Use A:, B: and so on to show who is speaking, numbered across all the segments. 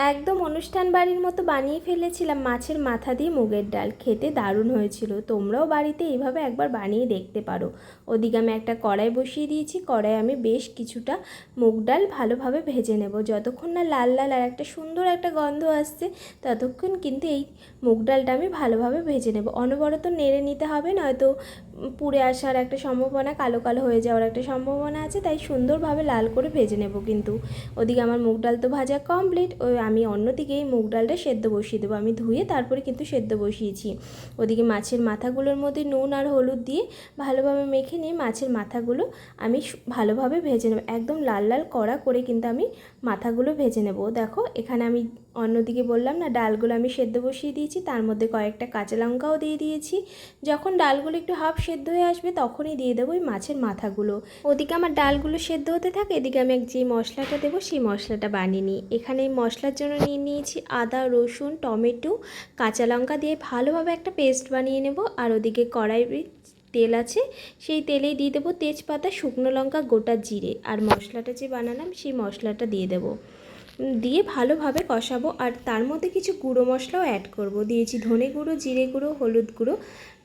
A: একদম অনুষ্ঠান বাড়ির মতো বানিয়ে ফেলেছিলাম মাছের মাথা দিয়ে মুগের ডাল। খেতে দারুণ হয়েছিল। তোমরাও বাড়িতে এইভাবে একবার বানিয়ে দেখতে পারো। ওদিকে আমি একটা কড়াই বসিয়ে দিয়েছি। কড়াই আমি বেশ কিছুটা মুগ ডাল ভালোভাবে ভেজে নেব। যতক্ষণ না লাল লাল আর একটা সুন্দর একটা গন্ধ আসছে ততক্ষণ কিন্তু এই মুগ ডালটা আমি ভালোভাবে ভেজে নেব। অনবরত নেড়ে নিতে হবে, নয়তো পুড়ে আসার একটা সম্ভাবনা, কালো কালো হয়ে যাওয়ার একটা সম্ভাবনা আছে। তাই সুন্দরভাবে লাল করে ভেজে নেব। কিন্তু ওদিকে আমার মুগ ডাল তো ভাজা কমপ্লিট। আমি অন্যদিকে এই মুগ ডালটা সেদ্ধ বসিয়ে দেবো। আমি ধুয়ে তারপরে কিন্তু সেদ্ধ বসিয়েছি। ওদিকে মাছের মাথাগুলোর মধ্যে নুন আর হলুদ দিয়ে ভালোভাবে মেখে নিয়ে মাছের মাথাগুলো আমি ভালোভাবে ভেজে নেব। একদম লাল লাল কড়া করে কিন্তু আমি মাথাগুলো ভেজে নেব। দেখো এখানে আমি অন্যদিকে বললাম না, ডালগুলো আমি সেদ্ধ বসিয়ে দিয়েছি, তার মধ্যে কয়েকটা কাঁচা লঙ্কাও দিয়ে দিয়েছি। যখন ডালগুলো একটু হাফ সেদ্ধ হয়ে আসবে তখনই দিয়ে দেবো ওই মাছের মাথাগুলো। ওদিকে আমার ডালগুলো সেদ্ধ হতে থাকে, এদিকে আমি যে মশলাটা দেবো সেই মশলাটা বানিয়ে নিই। এখানে এই মশলার জন্য নিয়ে নিয়েছি আদা, রসুন, টমেটো, কাঁচা লঙ্কা দিয়ে ভালোভাবে একটা পেস্ট বানিয়ে নেব। আর ওদিকে কড়াই তেল আছে, সেই তেলেই দিয়ে দেবো তেজপাতা, শুকনো লঙ্কা, গোটা জিরে, আর মশলাটা যে বানালাম সেই মশলাটা দিয়ে দেবো। দিয়ে ভালোভাবে কষাবো। আর তার মধ্যে কিছু গুঁড়ো মশলাও অ্যাড করব। দিয়েছি ধনে গুঁড়ো, জিরে গুঁড়ো, হলুদ গুঁড়ো,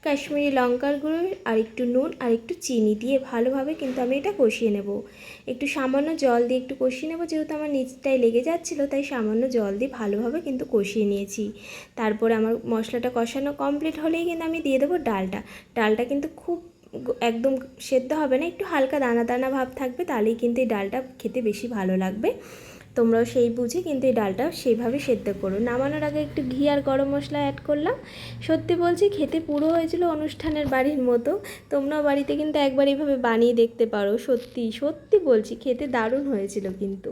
A: কাশ্মীরি লঙ্কার গুঁড়ো, আর একটু নুন আর একটু চিনি দিয়ে ভালোভাবে কিন্তু আমি এটা কষিয়ে নেব। একটু সামান্য জল দিয়ে একটু কষিয়ে নেব, যেহেতু আমার নিচটায় লেগে যাচ্ছিলো তাই সামান্য জল দিয়ে ভালোভাবে কিন্তু কষিয়ে নিয়েছি। তারপরে আমার মশলাটা কষানো কমপ্লিট হলেই কিন্তু আমি দিয়ে দেবো ডালটা। ডালটা কিন্তু খুব একদম সেদ্ধ হবে না, একটু হালকা দানা দানা ভাব থাকবে, তাহলেই কিন্তু এই ডালটা খেতে বেশি ভালো লাগবে। তোমরাও সেই বুঝে কিন্তু এই ডালটা সেইভাবে সেদ্ধ করো। নামানোর আগে একটু ঘি আর গরম মশলা অ্যাড করলাম। সত্যি বলছি খেতে পুরো হয়েছিল অনুষ্ঠানের বাড়ির মতো। তোমরাও বাড়িতে কিন্তু একবার এইভাবে বানিয়ে দেখতে পারো। সত্যি সত্যি বলছি খেতে দারুণ হয়েছিল কিন্তু।